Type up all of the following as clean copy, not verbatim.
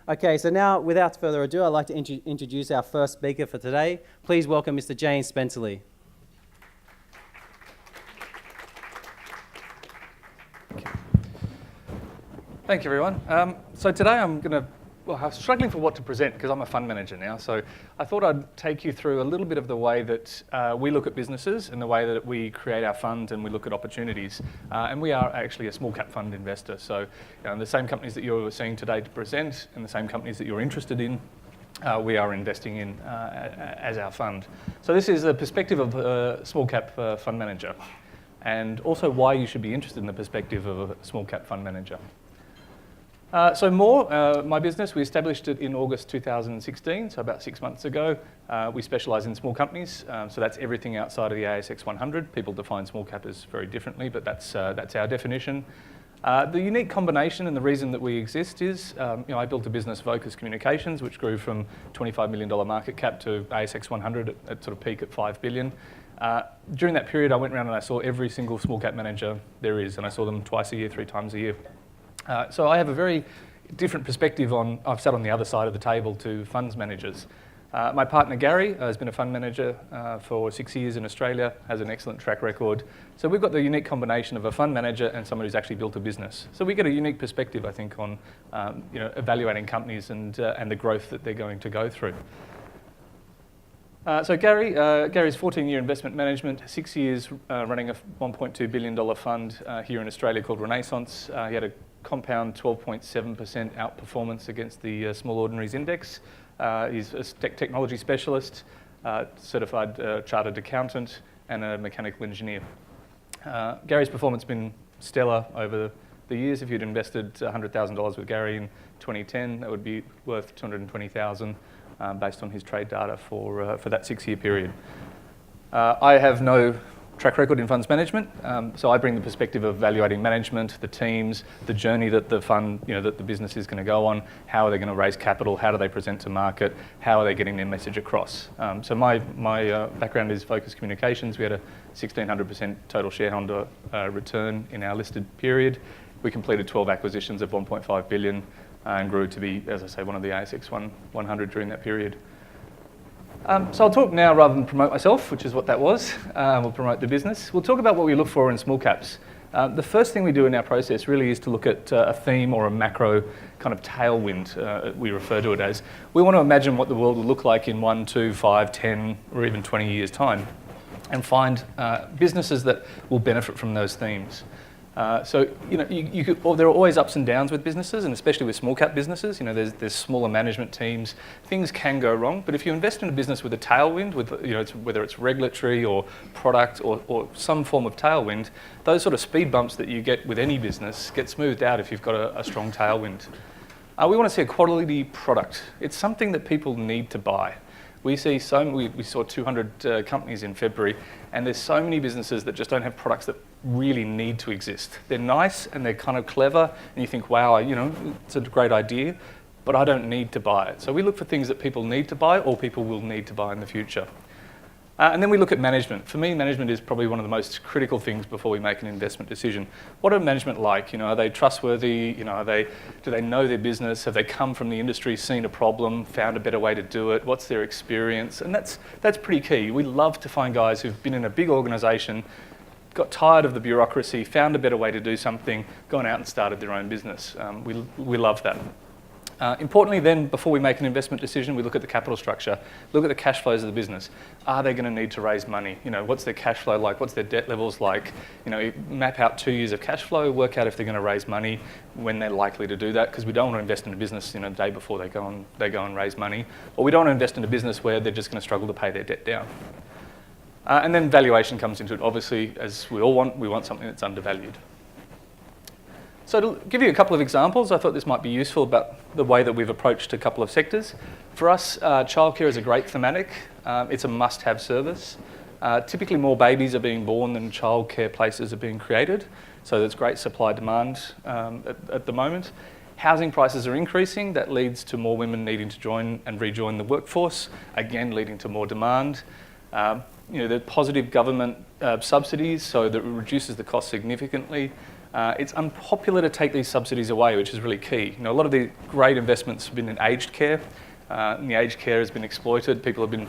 Okay, so now, without further ado, I'd like to introduce our first speaker for today. Please welcome Mr. James Spenceley. Thank you, everyone. So today I'm struggling for what to present because I'm a fund manager now. So I thought I'd take you through a little bit of the way that we look at businesses and the way that we create our fund and we look at opportunities. And we are actually a small cap fund investor. So the same companies that you're seeing today to present and the same companies that you're interested in, we are investing in as our fund. So this is the perspective of a small cap fund manager, and also why you should be interested in the perspective of a small cap fund manager. So MHOR, my business, we established it in August 2016, so about 6 months ago. We specialise in small companies, so that's everything outside of the ASX 100. People define small cap as very differently, but that's our definition. The unique combination and the reason that we exist is, I built a business, Vocus Communications, which grew from $25 million market cap to ASX 100 at sort of peak at $5 billion. During that period, I went around and I saw every single small cap manager there is, and I saw them twice a year, 3 times a year. So I have a very different perspective on, I've sat on the other side of the table to funds managers. My partner Gary has been a fund manager for 6 years in Australia, has an excellent track record. So we've got the unique combination of a fund manager and someone who's actually built a business. So we get a unique perspective, I think, on evaluating companies and the growth that they're going to go through. So Gary's 14-year investment management, 6 years running a $1.2 billion fund here in Australia called Renaissance. He had a compound 12.7% outperformance against the Small Ordinaries Index. He's a technology specialist, certified chartered accountant, and a mechanical engineer. Gary's performance has been stellar over the years. If you'd invested $100,000 with Gary in 2010, that would be worth $220,000 based on his trade data for that 6-year period. I have no track record in funds management, so I bring the perspective of evaluating management, the teams, the journey that the fund, that the business is going to go on, how are they going to raise capital, how do they present to market, how are they getting their message across. So my background is Vocus Communications. We had a 1,600% total shareholder return in our listed period. We completed 12 acquisitions of 1.5 billion and grew to be, as I say, one of the ASX 100 during that period. So I'll talk now rather than promote myself, which is what that was. We'll promote the business. We'll talk about what we look for in small caps. The first thing we do in our process really is to look at a theme or a macro kind of tailwind, we refer to it as. We want to imagine what the world will look like in 1, 2, 5, 10, or even 20 years' time, and find businesses that will benefit from those themes. So there are always ups and downs with businesses, and especially with small cap businesses. There's smaller management teams. Things can go wrong, but if you invest in a business with a tailwind, with whether it's regulatory or product or some form of tailwind, those sort of speed bumps that you get with any business get smoothed out if you've got a strong tailwind. We want to see a quality product. It's something that people need to buy. We saw 200 companies in February, and there's so many businesses that just don't have products that really need to exist. They're nice and they're kind of clever, and you think, wow, it's a great idea, but I don't need to buy it. So we look for things that people need to buy or people will need to buy in the future. And then we look at management. For me, management is probably one of the most critical things before we make an investment decision. What are management like? Are they trustworthy? Do they know their business? Have they come from the industry, seen a problem, found a better way to do it? What's their experience? And that's pretty key. We love to find guys who've been in a big organisation, got tired of the bureaucracy, found a better way to do something, gone out and started their own business. We love that. Importantly then, before we make an investment decision, we look at the capital structure, look at the cash flows of the business. Are they going to need to raise money? What's their cash flow like? What's their debt levels like? Map out 2 years of cash flow, work out if they're going to raise money, when they're likely to do that, because we don't want to invest in a business the day before they go and raise money, or we don't want to invest in a business where they're just going to struggle to pay their debt down. And then valuation comes into it. Obviously, as we all want, we want something that's undervalued. So to give you a couple of examples, I thought this might be useful about the way that we've approached a couple of sectors. For us, childcare is a great thematic. It's a must-have service. Typically more babies are being born than childcare places are being created. So there's great supply-demand at the moment. Housing prices are increasing. That leads to more women needing to join and rejoin the workforce, again leading to more demand. The positive government subsidies, so that it reduces the cost significantly. It's unpopular to take these subsidies away, which is really key. A lot of the great investments have been in aged care, and the aged care has been exploited. People have been,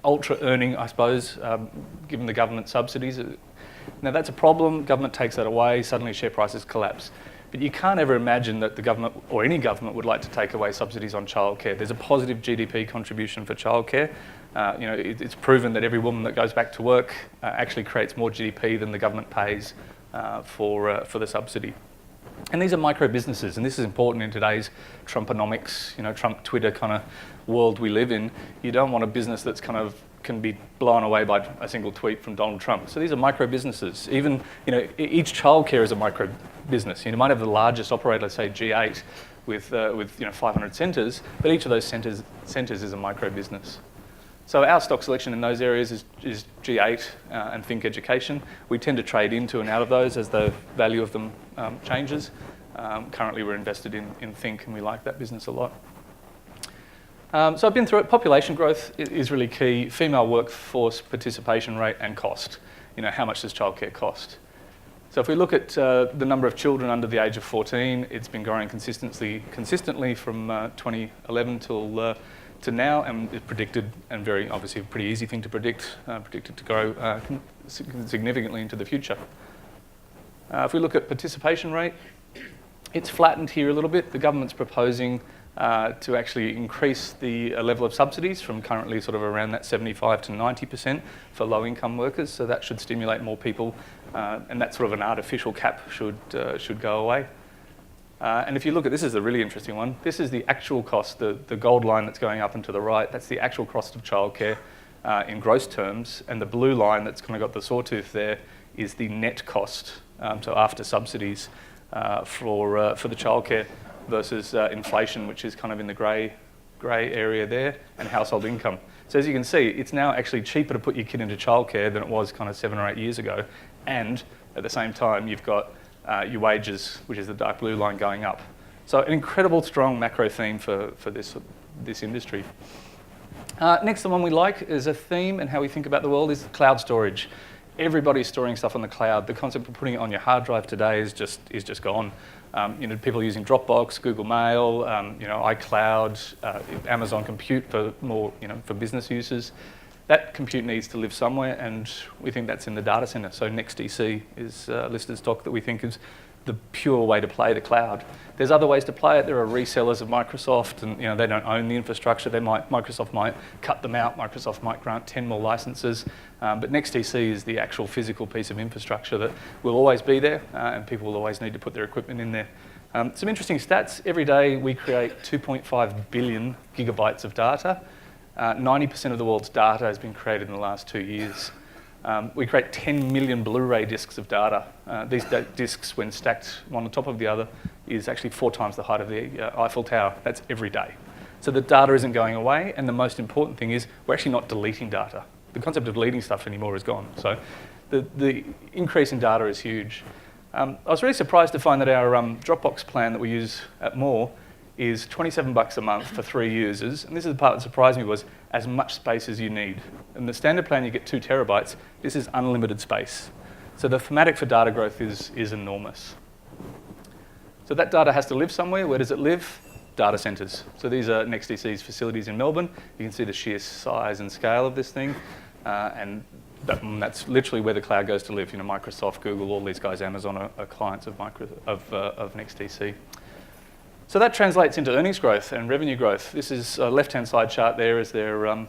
ultra earning, I suppose, given the government subsidies. Now that's a problem. Government takes that away. Suddenly share prices collapse. But you can't ever imagine that the government or any government would like to take away subsidies on childcare. There's a positive GDP contribution for childcare. It's proven that every woman that goes back to work actually creates more GDP than the government pays for the subsidy. And these are micro businesses, and this is important in today's Trumponomics, Trump Twitter kind of world we live in. You don't want a business that's can be blown away by a single tweet from Donald Trump. So these are micro businesses. Even, each childcare is a micro business. You might have the largest operator, let's say G8, with 500 centres, but each of those centres is a micro business. So our stock selection in those areas is G8 and Think Education. We tend to trade into and out of those as the value of them changes. Currently we're invested in Think, and we like that business a lot. So I've been through it. Population growth is really key. Female workforce participation rate and cost. How much does childcare cost? So if we look at the number of children under the age of 14, it's been growing consistently from 2011 to now, and it's predicted, and very obviously a pretty easy thing to predict, predicted to grow significantly into the future. If we look at participation rate, it's flattened here a little bit. The government's proposing to actually increase the level of subsidies from currently sort of around that 75 to 90% for low-income workers. So that should stimulate more people, and that sort of an artificial cap should go away. And if you look at this, is a really interesting one. This is the actual cost, the gold line that's going up and to the right. That's the actual cost of childcare in gross terms, and the blue line that's kind of got the sawtooth there is the net cost, so after subsidies for the childcare, versus inflation, which is kind of in the grey area there, and household income. So as you can see, it's now actually cheaper to put your kid into childcare than it was kind of 7 or 8 years ago. And at the same time, you've got your wages, which is the dark blue line, going up. So an incredible strong macro theme for this industry. Next, the one we like is a theme and how we think about the world is cloud storage. Everybody's storing stuff on the cloud. The concept of putting it on your hard drive today is just gone. People are using Dropbox, Google Mail, iCloud, Amazon Compute for more, for business users. That compute needs to live somewhere, and we think that's in the data center. So NextDC is a listed stock that we think is the pure way to play the cloud. There's other ways to play it. There are resellers of Microsoft, and they don't own the infrastructure. Microsoft might cut them out. Microsoft might grant 10 more licenses. But NextDC is the actual physical piece of infrastructure that will always be there, and people will always need to put their equipment in there. Some interesting stats. Every day we create 2.5 billion gigabytes of data. 90% of the world's data has been created in the last 2 years. We create 10 million Blu-ray discs of data. These discs, when stacked one on top of the other, is actually 4 times the height of the Eiffel Tower. That's every day. So the data isn't going away, and the most important thing is we're actually not deleting data. The concept of deleting stuff anymore is gone. So the increase in data is huge. I was really surprised to find that our Dropbox plan that we use at MHOR is $27 a month for 3 users. And this is the part that surprised me, was as much space as you need. In the standard plan, you get 2 terabytes. This is unlimited space. So the thematic for data growth is enormous. So that data has to live somewhere. Where does it live? Data centres. So these are NextDC's facilities in Melbourne. You can see the sheer size and scale of this thing. And that's literally where the cloud goes to live. Microsoft, Google, all these guys, Amazon are clients of NextDC. So that translates into earnings growth and revenue growth. This is a left-hand side chart there is the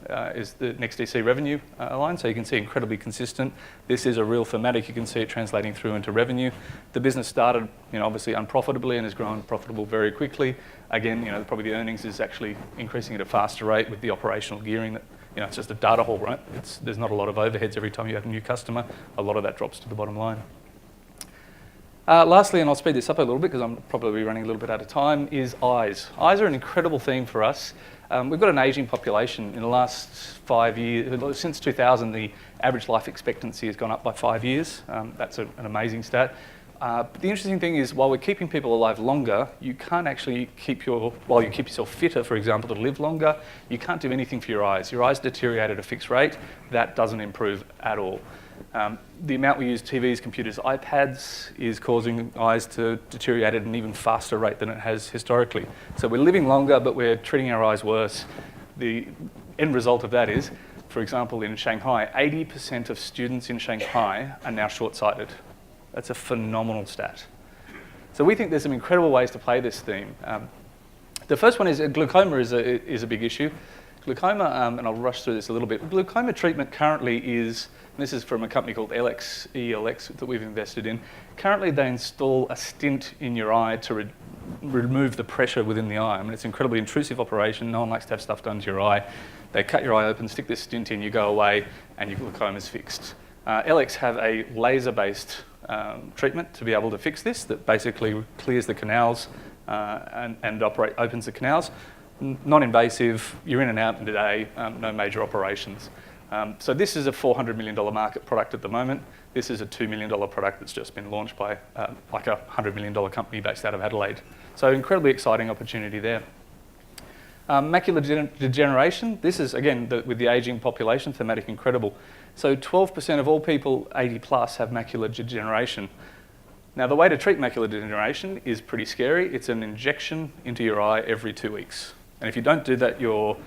NextDC revenue line. So you can see incredibly consistent. This is a real thematic. You can see it translating through into revenue. The business started, obviously unprofitably and has grown profitable very quickly. Again, probably the earnings is actually increasing at a faster rate with the operational gearing that, it's just a data hall, right? There's not a lot of overheads every time you have a new customer. A lot of that drops to the bottom line. Lastly, and I'll speed this up a little bit because I'm probably running a little bit out of time, is eyes. Eyes are an incredible theme for us. We've got an ageing population. In the last 5 years, since 2000, the average life expectancy has gone up by 5 years. That's an amazing stat. But the interesting thing is, while we're keeping people alive longer, you can't actually while you keep yourself fitter, for example, to live longer, you can't do anything for your eyes. Your eyes deteriorate at a fixed rate. That doesn't improve at all. The amount we use TVs, computers, iPads is causing eyes to deteriorate at an even faster rate than it has historically. So we're living longer, but we're treating our eyes worse. The end result of that is, for example, in Shanghai, 80% of students in Shanghai are now short-sighted. That's a phenomenal stat. So we think there's some incredible ways to play this theme. The first one is glaucoma is a big issue. Glaucoma, and I'll rush through this a little bit. Glaucoma treatment currently is, and this is from a company called ELX that we've invested in. Currently, they install a stent in your eye to remove the pressure within the eye. I mean, it's an incredibly intrusive operation. No one likes to have stuff done to your eye. They cut your eye open, stick this stent in, you go away, and your glaucoma's fixed. ELX have a laser-based treatment to be able to fix this that basically clears the canals and opens the canals. Non-invasive, you're in and out in a day, no major operations. So this is a $400 million market product at the moment. This is a $2 million product that's just been launched by like a $100 million company based out of Adelaide. So incredibly exciting opportunity there. Macular degeneration, this is, again, with the ageing population, thematic incredible. So 12% of all people 80 plus have macular degeneration. Now, the way to treat macular degeneration is pretty scary. It's an injection into your eye every 2 weeks. And if you don't do that, your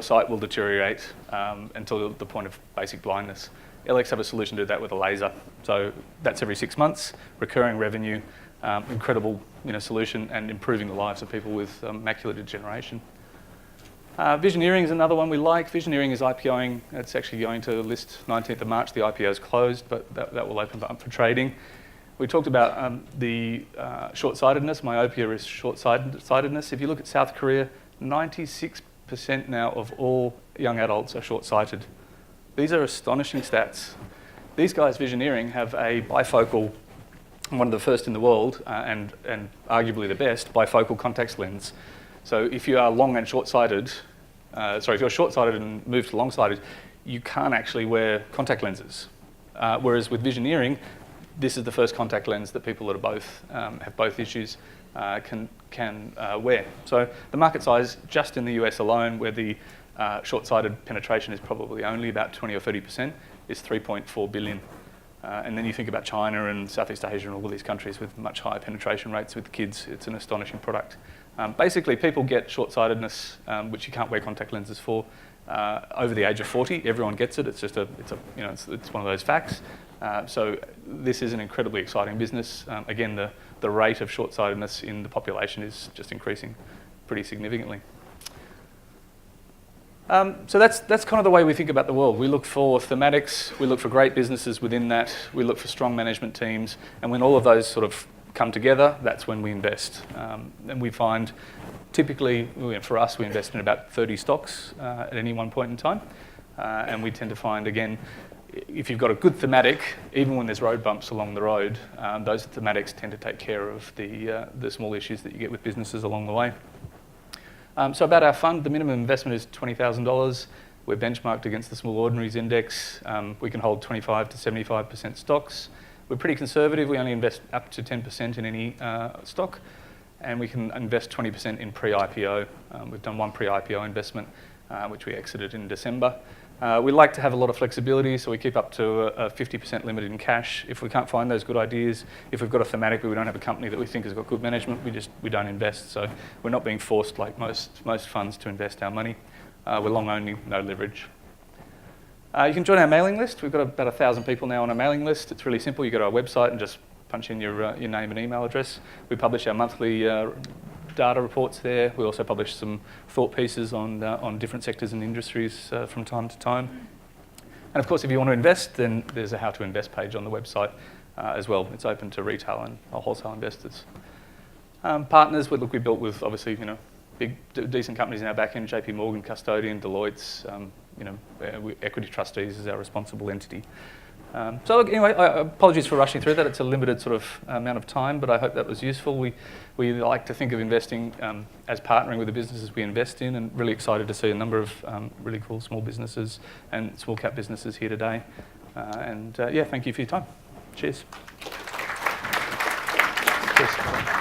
sight will deteriorate until the point of basic blindness. ELX have a solution to do that with a laser. So that's every 6 months, recurring revenue, incredible solution, and improving the lives of people with macular degeneration. Visioneering is another one we like. Visioneering is IPOing. It's actually going to list 19th of March. The IPO is closed, but that will open up for trading. We talked about the short-sightedness. Myopia is short-sightedness. If you look at South Korea, 96% now of all young adults are short-sighted. These are astonishing stats. These guys, Visioneering, have a bifocal, one of the first in the world, and arguably the best, bifocal contact lens. So if you are long and short-sighted, if you're short-sighted and move to long-sighted, you can't actually wear contact lenses. Whereas with Visioneering, this is the first contact lens that people that are both have both issues can wear. So the market size just in the US alone, where the short-sighted penetration is probably only about 20 or 30%, is 3.4 billion. And then you think about China and Southeast Asia and all of these countries with much higher penetration rates with kids. It's an astonishing product. Basically, people get short-sightedness, which you can't wear contact lenses for, over the age of 40. Everyone gets it. It's just it's one of those facts. So this is an incredibly exciting business. Again, the rate of short-sightedness in the population is just increasing pretty significantly. So that's kind of the way we think about the world. We look for thematics, we look for great businesses within that, we look for strong management teams, and when all of those sort of come together, that's when we invest. And we find typically, for us, we invest in about 30 stocks at any one point in time. And we tend to find, again, if you've got a good thematic, even when there's road bumps along the road, those thematics tend to take care of the small issues that you get with businesses along the way. So about our fund, the minimum investment is $20,000. We're benchmarked against the Small Ordinaries Index. We can hold 25 to 75% stocks. We're pretty conservative. We only invest up to 10% in any stock, and we can invest 20% in pre-IPO. We've done one pre-IPO investment, which we exited in December. We like to have a lot of flexibility, so we keep up to a 50% limit in cash. If we can't find those good ideas, if we've got a thematic but we don't have a company that we think has got good management, we don't invest. So we're not being forced like most funds to invest our money. We're long only, no leverage. You can join our mailing list. We've got about 1,000 people now on our mailing list. It's really simple. You go to our website and just punch in your name and email address. We publish our monthly data reports there. We also publish some thought pieces on different sectors and industries from time to time. And of course, if you want to invest, then there's a how to invest page on the website as well. It's open to retail and wholesale investors. Partners, we built with obviously big decent companies in our back end: JP Morgan, Custodian, Deloitte's. Equity trustees is our responsible entity. So look, anyway, apologies for rushing through that. It's a limited sort of amount of time, but I hope that was useful. We like to think of investing as partnering with the businesses we invest in, and really excited to see a number of really cool small businesses and small cap businesses here today. Thank you for your time. Cheers. Cheers.